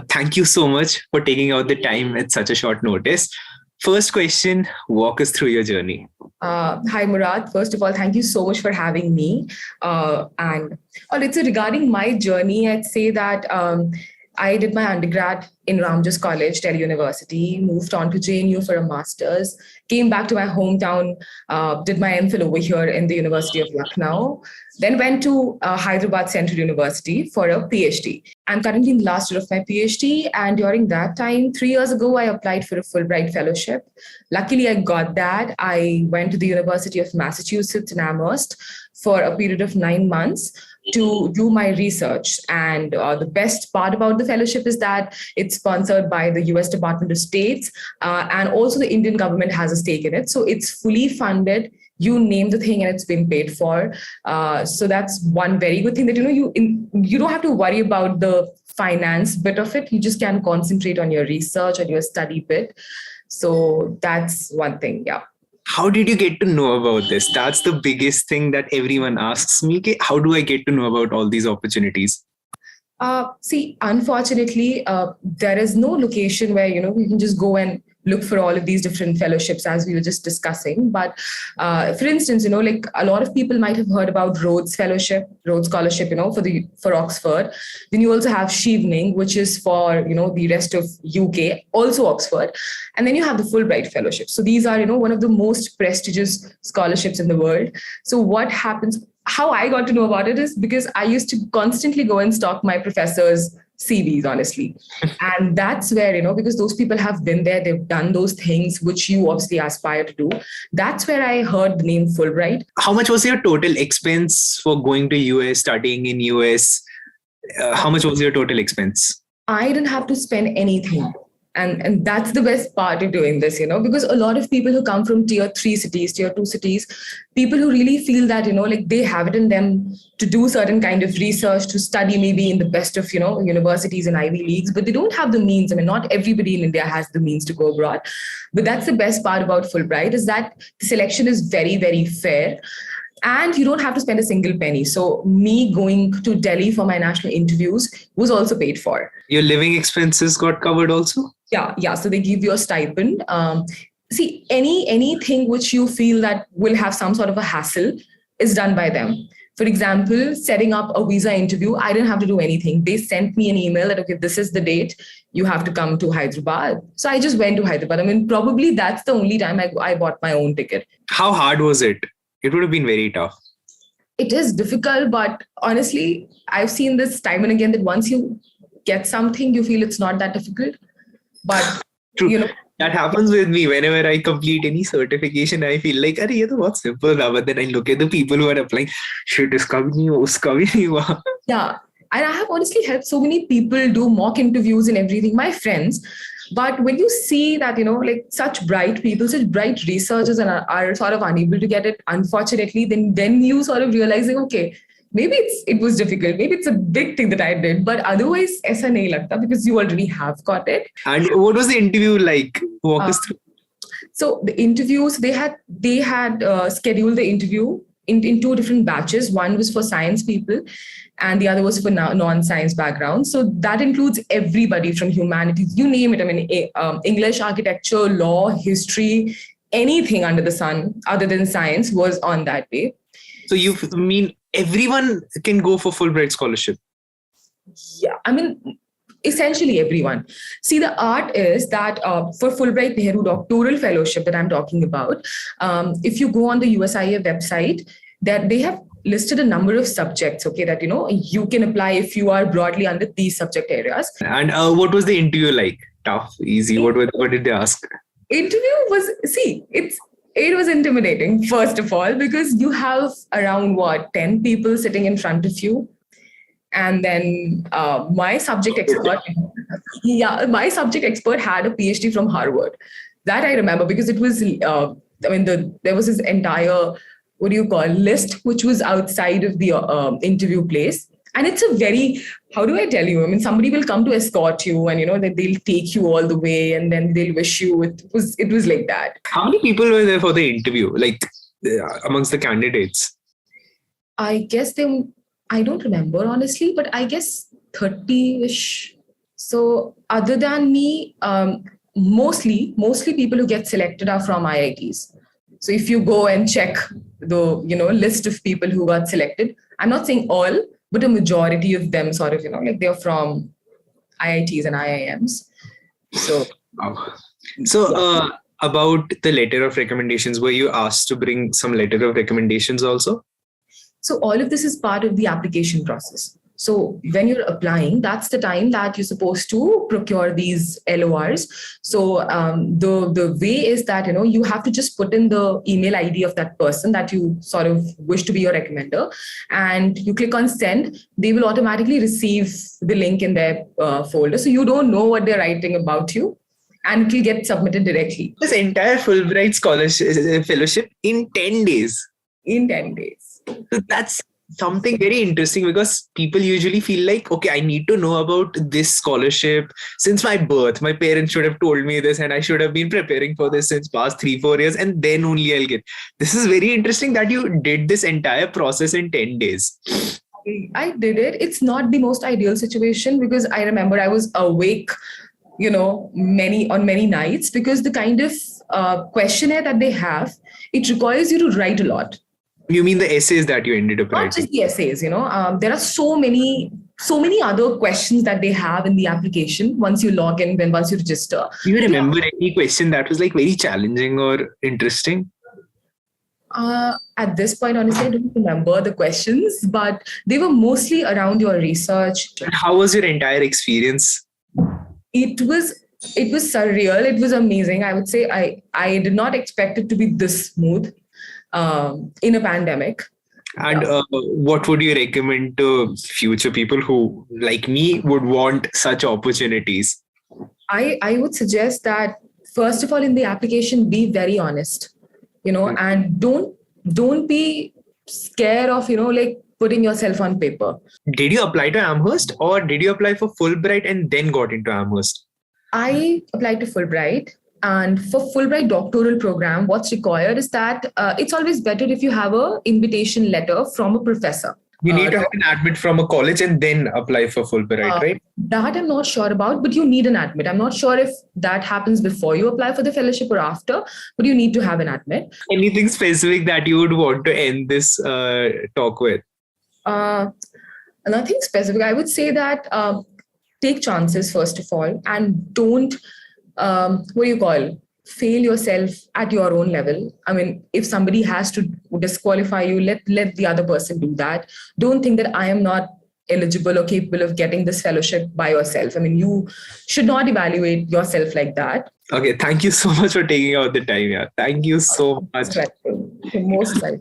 Thank you so much for taking out the time at such a short notice. First question, walk us through your journey. Hi, Murad. First of all, thank you so much for having me. And all right, so regarding my journey, I'd say that I did my undergrad in Ramjas College, Delhi University, moved on to JNU for a master's, came back to my hometown, did my MPhil over here in the University of Lucknow, then went to Hyderabad Central University for a PhD. I'm currently in the last year of my PhD, and during that time, 3 years ago, I applied for a Fulbright Fellowship. Luckily, I got that. I went to the University of Massachusetts in Amherst for a period of 9 months to do my research. And the best part about the fellowship is that it's sponsored by the US Department of State, and also the Indian government has a stake in it. So it's fully funded. You name the thing and it's been paid for. So that's one very good thing that, you don't have to worry about the finance bit of it. You just can concentrate on your research and your study bit. So that's one thing. Yeah. How did you get to know about this? That's the biggest thing that everyone asks me. How do I get to know about all these opportunities? See, unfortunately, there is no location where, you can just go and look for all of these different fellowships as we were just discussing. But for instance, like a lot of people might have heard about Rhodes Scholarship, for Oxford. Then you also have Chevening, which is for, the rest of UK, also Oxford. And then you have the Fulbright Fellowship. So these are, one of the most prestigious scholarships in the world. So what happens, how I got to know about it is because I used to constantly go and stalk my professors' CVs, honestly. And that's where, because those people have been there, they've done those things which you obviously aspire to do. That's where I heard the name Fulbright. How much was your total expense for going to US, studying in US? How much was your total expense? I didn't have to spend anything. And that's the best part of doing this, because a lot of people who come from tier 3 cities, tier 2 cities, people who really feel that, they have it in them to do certain kind of research, to study maybe in the best of, universities and Ivy Leagues, but they don't have the means. I mean, not everybody in India has the means to go abroad. But that's the best part about Fulbright is that the selection is very, very fair. And you don't have to spend a single penny. So me going to Delhi for my national interviews was also paid for. Your living expenses got covered also? Yeah. So they give you a stipend. See, anything which you feel that will have some sort of a hassle is done by them. For example, setting up a visa interview, I didn't have to do anything. They sent me an email that, okay, this is the date, you have to come to Hyderabad. So I just went to Hyderabad. I mean, probably that's the only time I bought my own ticket. How hard was it? It would have been very tough. It is difficult, but honestly, I've seen this time and again that once you get something, you feel it's not that difficult. But, True. That happens with me whenever I complete any certification. I feel like, "Arey, ye to bahut simple tha." But then I look at the people who are applying. Shit, iska bhi nahi hua, uska bhi nahi hua. Yeah. And I have honestly helped so many people do mock interviews and everything, my friends. But when you see that, like such bright people, such bright researchers and are sort of unable to get it, unfortunately, then you sort of realizing, okay, maybe it was difficult. Maybe it's a big thing that I did, but otherwise, aisa nahi lagta because you already have got it. And what was the interview like? Walk us through. So the interviews, they had scheduled the interview in two different batches. One was for science people and the other was for non-science background. So that includes everybody from humanities, you name it. I mean, English, architecture, law, history, anything under the sun other than science was on that day. So you mean everyone can go for Fulbright Scholarship? Yeah, I mean, essentially everyone. See, the art is that for Fulbright Nehru Doctoral Fellowship that I'm talking about, if you go on the USIA website, that they have listed a number of subjects, okay, that, you can apply if you are broadly under these subject areas. And what was the interview like? Tough, easy? What did they ask? Interview was, it was intimidating, first of all, because you have around 10 people sitting in front of you. And then my subject expert had a PhD from Harvard. That I remember because it was, there was this entire, list, which was outside of the interview place. And it's a very, how do I tell you? I mean, somebody will come to escort you and, that they'll take you all the way and then they'll wish you. It was like that. How many people were there for the interview? Like amongst the candidates? I guess I don't remember honestly, but I guess 30-ish. So other than me, mostly people who get selected are from IITs. So if you go and check the list of people who got selected, I'm not saying all, but a majority of them sort of like they're from IITs and IIMs. So Wow. So, yeah. about the letter of recommendations, were you asked to bring some letter of recommendations also? So all of this is part of the application process. So when you're applying, that's the time that you're supposed to procure these LORs. So the way is that you have to just put in the email ID of that person that you sort of wish to be your recommender, and you click on send. They will automatically receive the link in their folder, so you don't know what they're writing about you, and it will get submitted directly This entire Fulbright scholarship fellowship in 10 days. in 10 days. So that's something very interesting because people usually feel like, okay, I need to know about this scholarship since my birth. My parents should have told me this and I should have been preparing for this since past 3-4 years, and then only I'll get. This is very interesting that you did this entire process in 10 days. I did it. It's not the most ideal situation because I remember I was awake, many nights, because the kind of questionnaire that they have, it requires you to write a lot. You mean the essays that you ended up Not writing? just the essays, there are so many other questions that they have in the application once you log in, once you register. Do you remember any question that was like very challenging or interesting? At this point, honestly, I don't remember the questions, but they were mostly around your research. And how was your entire experience? It was surreal. It was amazing. I would say I did not expect it to be this smooth in a pandemic. And what would you recommend to future people who, like me, would want such opportunities? I would suggest that first of all, in the application, be very honest, and don't be scared of like putting yourself on paper. Did you apply to Amherst or did you apply for Fulbright and then got into Amherst? I applied to Fulbright. And for Fulbright doctoral program, what's required is that it's always better if you have an invitation letter from a professor. You need to have an admit from a college and then apply for Fulbright, right? That I'm not sure about, but you need an admit. I'm not sure if that happens before you apply for the fellowship or after, but you need to have an admit. Anything specific that you would want to end this talk with? Nothing specific. I would say that take chances, first of all, and don't fail yourself at your own level. I mean, if somebody has to disqualify you, let the other person do that. Don't think that I am not eligible or capable of getting this fellowship by yourself. I mean, you should not evaluate yourself like that. Okay, thank you so much for taking out the time. Yeah, thank you so much. Most welcome.